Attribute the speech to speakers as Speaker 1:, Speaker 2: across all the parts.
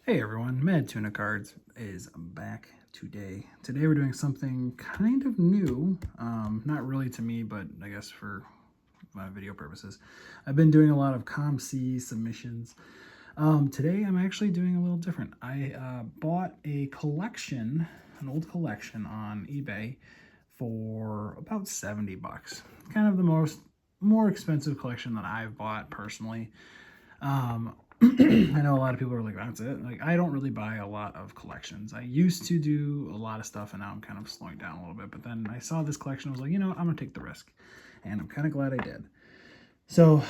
Speaker 1: Hey everyone, Mad Tuna Cards is back today. Today we're doing something kind of new, not really to me, but I guess for my video purposes. I've been doing a lot of ComC submissions. Today I'm actually doing a little different. I bought a collection, an old collection on eBay for about 70 bucks. Kind of the more expensive collection that I've bought personally. I know a lot of people are like, that's it. Like, I don't really buy a lot of collections. I used to do a lot of stuff, and now I'm kind of slowing down a little bit. But then I saw this collection, I was like, I'm going to take the risk. And I'm kind of glad I did. So,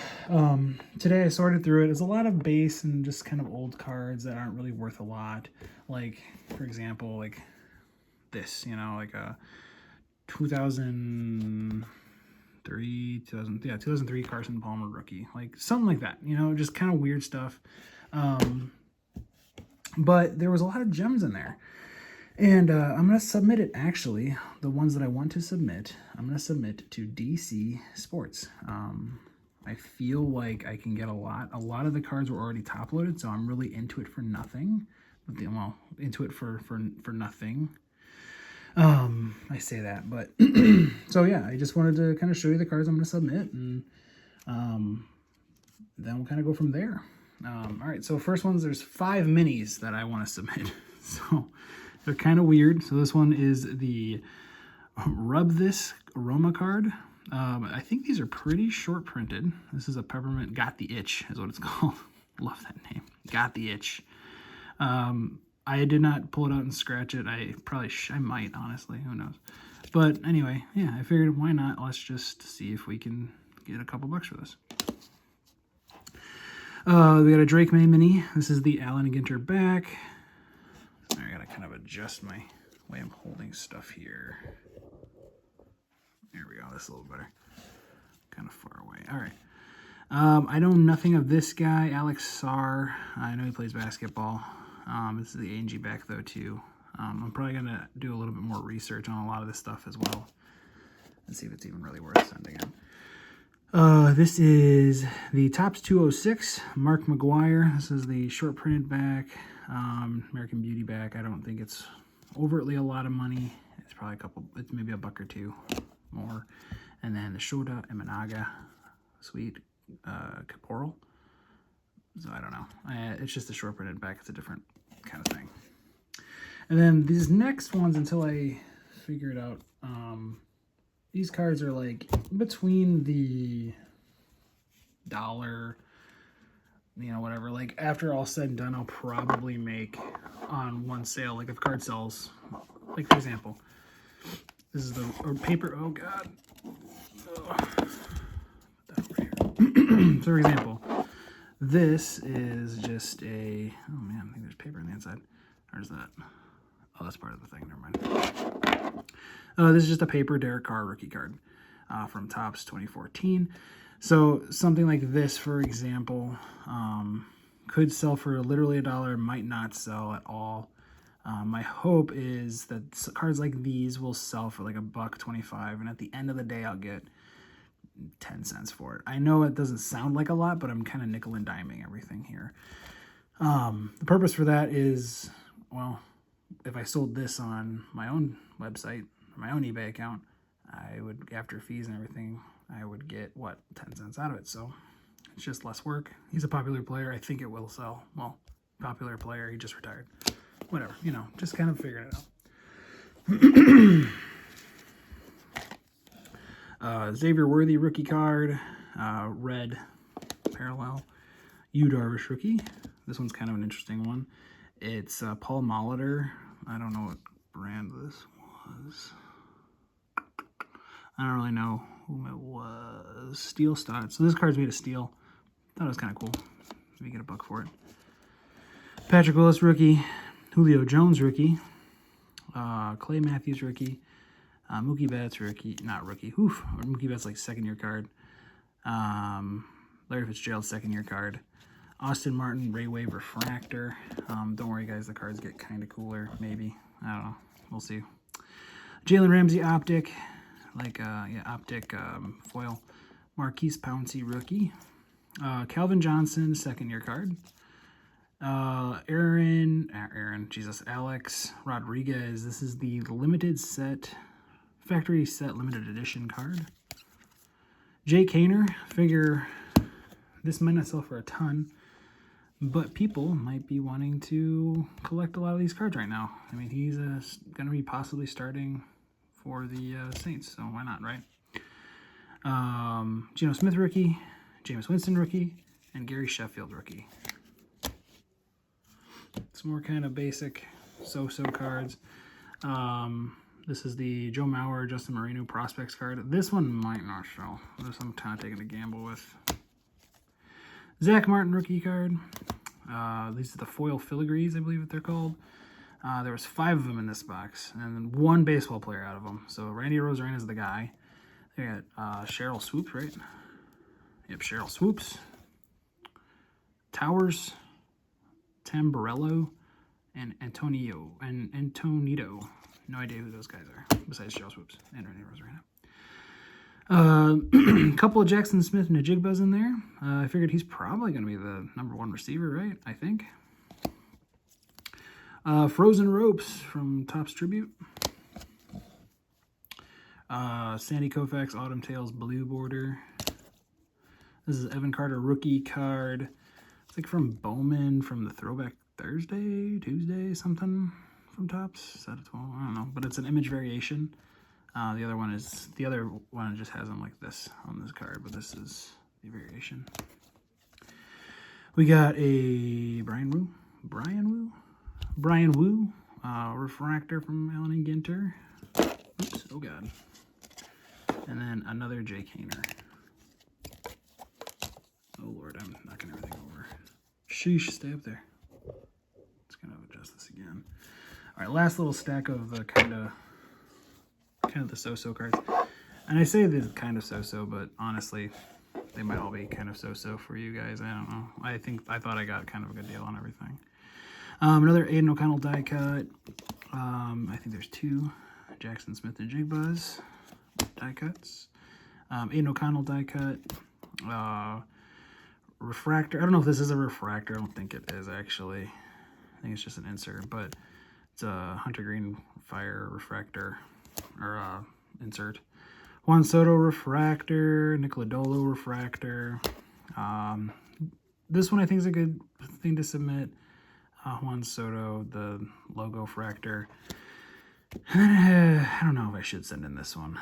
Speaker 1: today I sorted through it. There's a lot of base and just kind of old cards that aren't really worth a lot. Like, for example, like this, like a 2000... 2003 Carson Palmer rookie, like something like that, just kind of weird stuff. But there was a lot of gems in there, and I'm going to submit it. Actually, the ones that I want to submit, I'm going to submit to DC Sports. I feel like I can get a lot of the cards were already top loaded, so I'm really into it for nothing. Well, into it for nothing. I say that, but so yeah, I just wanted to kind of show you the cards I'm going to submit, and then we'll kind of go from there. All right, so first ones, there's 5 minis that I want to submit. So they're kind of weird. So this one is the Rub This Aroma card. I think these are pretty short printed. This is a Peppermint Got the Itch is what it's called. Love that name. Got the Itch. I did not pull it out and scratch it. I might, honestly. Who knows? But anyway, yeah, I figured why not? Let's just see if we can get a couple bucks for this. We got a Drake May mini. This is the Allen Ginter back. I gotta kind of adjust my way I'm holding stuff here. There we go. That's a little better. Kind of far away. All right. I know nothing of this guy, Alex Sarr. I know he plays basketball. This is the A&G back, though, too. I'm probably going to do a little bit more research on a lot of this stuff as well and see if it's even really worth sending in. This is the Topps 206, Mark McGuire. This is the short printed back, American Beauty back. I don't think it's overtly a lot of money. It's probably it's maybe a buck or two more. And then the Shota Imanaga Sweet Caporal. So I don't know. It's just a short printed back. It's a different kind of thing. And then these next ones, until I figure it out, these cards are like between the dollar, whatever. Like after all said and done, I'll probably make on one sale. Like if a card sells, like for example, this is the paper. Oh God. Put that over here. So for example, this is just a, oh man, I think there's paper on the inside. Or is that? Oh, that's part of the thing. Never mind. This is just a paper Derek Carr rookie card from Topps 2014. So something like this, for example, could sell for literally $1, might not sell at all. My hope is that cards like these will sell for like $1.25, and at the end of the day, I'll get 10 cents for it. I know it doesn't sound like a lot, but I'm kind of nickel and diming everything here. The purpose for that is, well, if I sold this on my own website, my own eBay account, I would, after fees and everything, I would get, 10 cents out of it. So it's just less work. He's a popular player. I think it will sell. Well, popular player. He just retired. Whatever, just kind of figuring it out. Xavier Worthy rookie card, red parallel. Yu Darvish rookie. This one's kind of an interesting one. It's Paul Molitor. I don't know what brand this was. I don't really know whom it was. Steel Stud. So this card's made of steel. Thought it was kind of cool. Maybe get a buck for it. Patrick Willis rookie. Julio Jones rookie. Clay Matthews rookie. Mookie Betts rookie. Not rookie. Oof. Mookie Betts like second-year card. Larry Fitzgerald second-year card. Austin Martin Ray Wave Refractor. Don't worry, guys. The cards get kind of cooler. Maybe. I don't know. We'll see. Jalen Ramsey Optic. Optic foil. Marquise Pouncey rookie. Calvin Johnson second-year card. Alex Rodriguez. This is the limited set, factory set limited edition card. Jake Hainer, figure this might not sell for a ton, but people might be wanting to collect a lot of these cards right now. I mean, he's going to be possibly starting for the Saints, so why not, right? Geno Smith rookie, Jameis Winston rookie, and Gary Sheffield rookie. Some more kind of basic so-so cards. This is the Joe Mauer, Justin Moreno Prospects card. This one might not show. This I'm kind of taking a gamble with. Zach Martin rookie card. These are the foil filigrees, I believe what they're called. There was 5 of them in this box, and then 1 baseball player out of them. So Randy Rosarena is the guy. They got Cheryl Swoops, right? Yep, Cheryl Swoops. Towers, Tamborello, and Antonito. No idea who those guys are, besides Cheryl Swoops and Randy Rosarena. A couple of Jackson Smith and Najigbas in there. I figured he's probably going to be the #1 receiver, right? I think. Frozen Ropes from Topps Tribute. Sandy Koufax Autumn Tales Blue Border. This is Evan Carter rookie card. It's like from Bowman from the Throwback Tuesday, something from Topps. Is that a 12? I don't know, but it's an image variation. The other one just has them like this on this card, but this is the variation. We got a Brian Wu, refractor from Allen and Ginter. Oops, oh god. And then another Jake Hainer. Oh lord, I'm knocking everything over. Sheesh, stay up there. Just gonna adjust this again. All right, last little stack of the kind of the so-so cards. And I say this kind of so-so, but honestly, they might all be kind of so-so for you guys. I don't know. I thought I got kind of a good deal on everything. Another Aiden O'Connell die cut. I think there's 2 Jackson Smith and Jigbas die cuts. Aiden O'Connell die cut. Refractor. I don't know if this is a refractor. I don't think it is, actually. I think it's just an insert, but it's a Hunter Green Fire refractor, or insert. Juan Soto refractor, Nicola Dolo refractor. This one I think is a good thing to submit. Juan Soto, the logo refractor. I don't know if I should send in this one.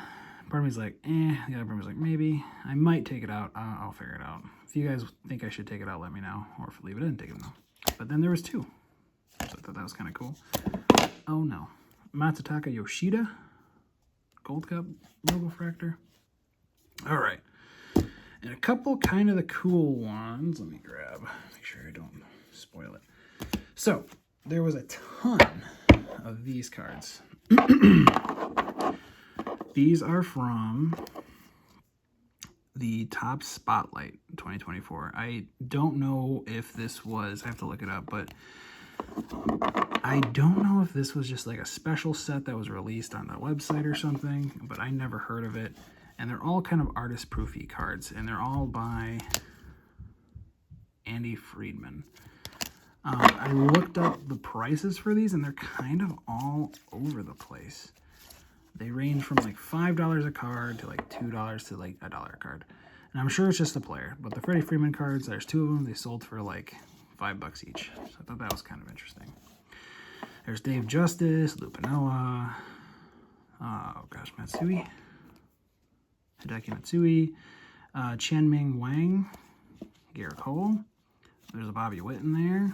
Speaker 1: Part of me's like, eh. The other part of me's like, maybe. I might take it out. I'll figure it out. If you guys think I should take it out, let me know. Or if leave it in, take it out. But then there was 2. So I thought that was kind of cool. Oh no. Matsutaka Yoshida. Gold Cup logo refractor. All right. And a couple kind of the cool ones. Let me grab. Make sure I don't spoil it. So, there was a ton of these cards. These are from the Topps Spotlight 2024. I don't know if this was, I have to look it up, but I don't know if this was just like a special set that was released on the website or something, but I never heard of it. And they're all kind of artist proofy cards, and they're all by Andy Friedman. I looked up the prices for these, and they're kind of all over the place. They range from like $5 a card to like $2 to like $1 a card. And I'm sure it's just a player, but the Freddie Freeman cards, there's 2 of them. They sold for like $5 each. So I thought that was kind of interesting. There's Dave Justice, Lupinella, oh gosh, Matsui, Hideki Matsui, Qianming Wang, Garrett Cole. There's a Bobby Witt in there,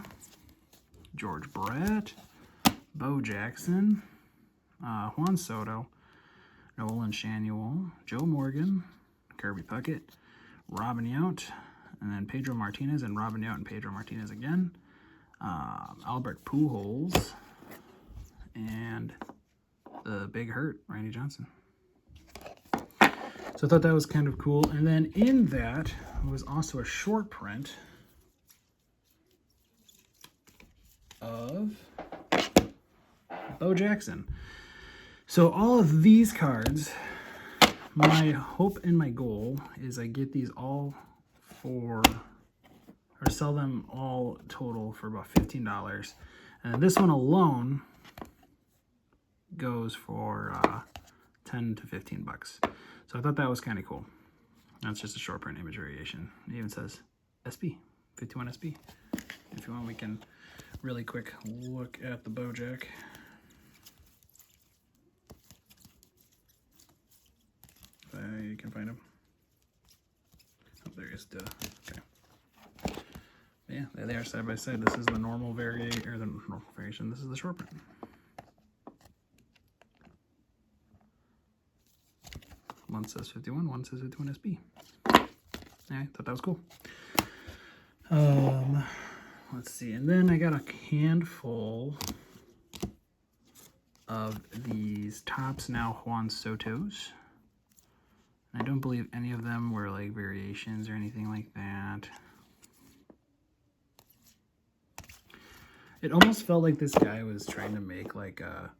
Speaker 1: George Brett, Bo Jackson, Juan Soto, Nolan Shanuel, Joe Morgan, Kirby Puckett, Robin Yount, and then Pedro Martinez, and Robin Yount and Pedro Martinez again, Albert Pujols, and the Big Hurt, Randy Johnson. So I thought that was kind of cool. And then in that was also a short print of Bo Jackson. So all of these cards, my hope and my goal is I get these all for, or sell them all total for about $15. And this one alone goes for 10 to 15 bucks. So I thought that was kind of cool. That's just a short print image variation. It even says SB, 51 SB. If you want, we can really quick look at the Bojack. If you can find him. Oh, there he is. Okay. Yeah, there they are side by side. This is the normal variation, or the normal variation. This is the short print. One says 51, one says 51 SB. Yeah, I thought that was cool. Let's see, and then I got a handful of these Topps Now Juan Sotos. I don't believe any of them were like variations or anything like that. It almost felt like this guy was trying to make like a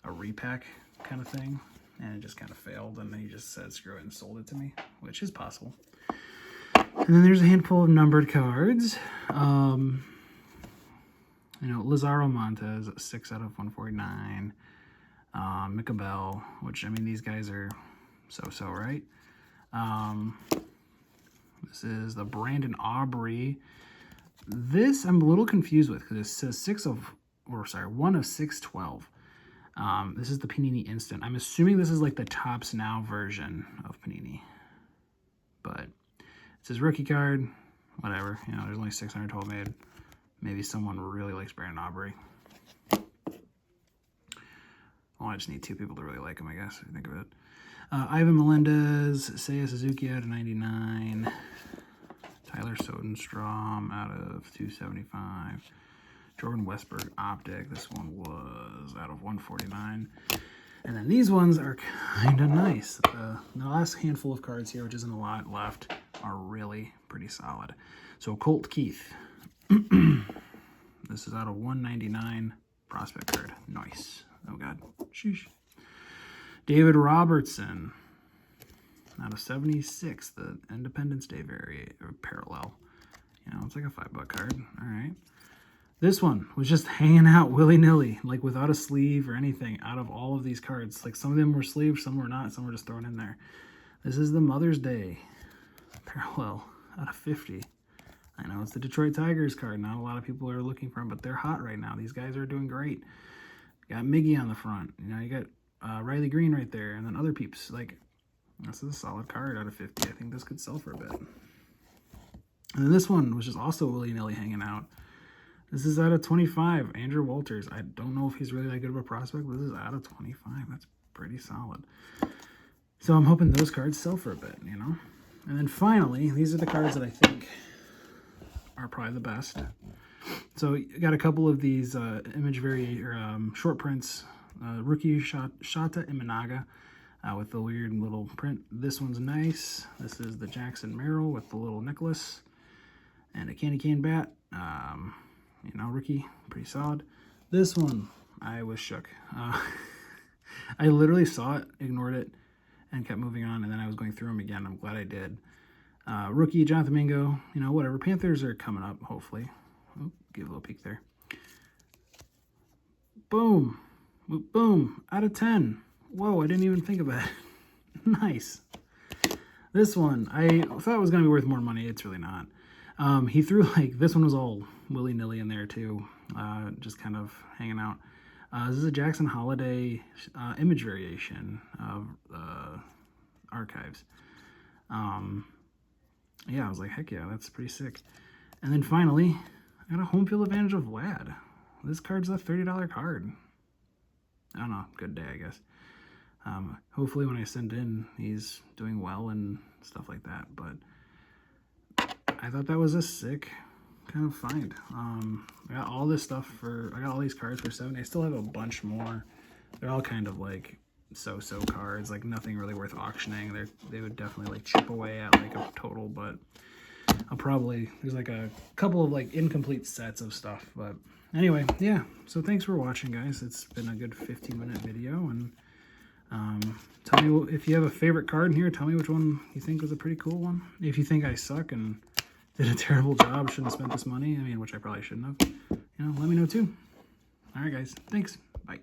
Speaker 1: repack kind of thing, and it just kind of failed, and then he just said screw it and sold it to me, which is possible. And then there's a handful of numbered cards. You know, Lazaro Montes, 6 out of 149. Micabel, which, I mean, these guys are so-so, right? This is the Brandon Aubrey. This I'm a little confused with because it says 1 of 612. This is the Panini Instant. I'm assuming this is like the Topps Now version of Panini. But it says rookie card, whatever. You know, there's only 612 made. Maybe someone really likes Brandon Aubrey. Well, I just need 2 people to really like him, I guess, if you think of it. Ivan Melendez, Seiya Suzuki out of 99. Tyler Sodenstrom out of 275. Jordan Westberg Optic. This one was out of 149. And then these ones are kind of nice. The last handful of cards here, which isn't a lot left, are really pretty solid. So Colt Keith. This is out of 199 prospect card. Nice. Oh, God. Sheesh. David Robertson. Out of 76, the Independence Day parallel. You know, it's like a $5 card. All right. This one was just hanging out willy-nilly, like without a sleeve or anything, out of all of these cards. Like some of them were sleeved, some were not, some were just thrown in there. This is the Mother's Day parallel out of 50. I know it's the Detroit Tigers card. Not a lot of people are looking for them, but they're hot right now. These guys are doing great. You got Miggy on the front. You know, you got Riley Green right there, and then other peeps. Like, this is a solid card out of 50. I think this could sell for a bit. And then this one was just also willy-nilly hanging out. This is out of 25, Andrew Walters. I don't know if he's really that good of a prospect, but this is out of 25. That's pretty solid. So I'm hoping those cards sell for a bit, you know? And then finally, these are the cards that I think are probably the best. So you got a couple of these short prints. Rookie Shota Imanaga with the weird little print. This one's nice. This is the Jackson Merrill with the little necklace and a candy cane bat. You know, rookie, pretty solid. This one, I was shook. I literally saw it, ignored it, and kept moving on, and then I was going through them again. I'm glad I did. Rookie, Jonathan Mingo, you know, whatever. Panthers are coming up, hopefully. Oh, give a little peek there. Boom. Boom. Out of 10. Whoa, I didn't even think of that. Nice. This one, I thought it was going to be worth more money. It's really not. He threw, like, this one was all willy-nilly in there, too. Just kind of hanging out. This is a Jackson Holiday image variation of Archives. Yeah, I was like, heck yeah, that's pretty sick. And then finally, I got a home field advantage of Vlad. This card's a $30 card. I don't know, good day, I guess. Hopefully when I send in, he's doing well and stuff like that. But I thought that was a sick kind of find. I got all this stuff I got all these cards for $70. I still have a bunch more. They're all kind of like so-so cards, like nothing really worth auctioning. They would definitely like chip away at like a total, but there's like a couple of like incomplete sets of stuff. But anyway, yeah, so thanks for watching, guys. It's been a good 15-minute video, and tell me if you have a favorite card in here. Tell me which one you think was a pretty cool one. If you think I suck and did a terrible job, shouldn't have spent this money, I mean, which I probably shouldn't have, you know, let me know too. All right, guys. Thanks. Bye.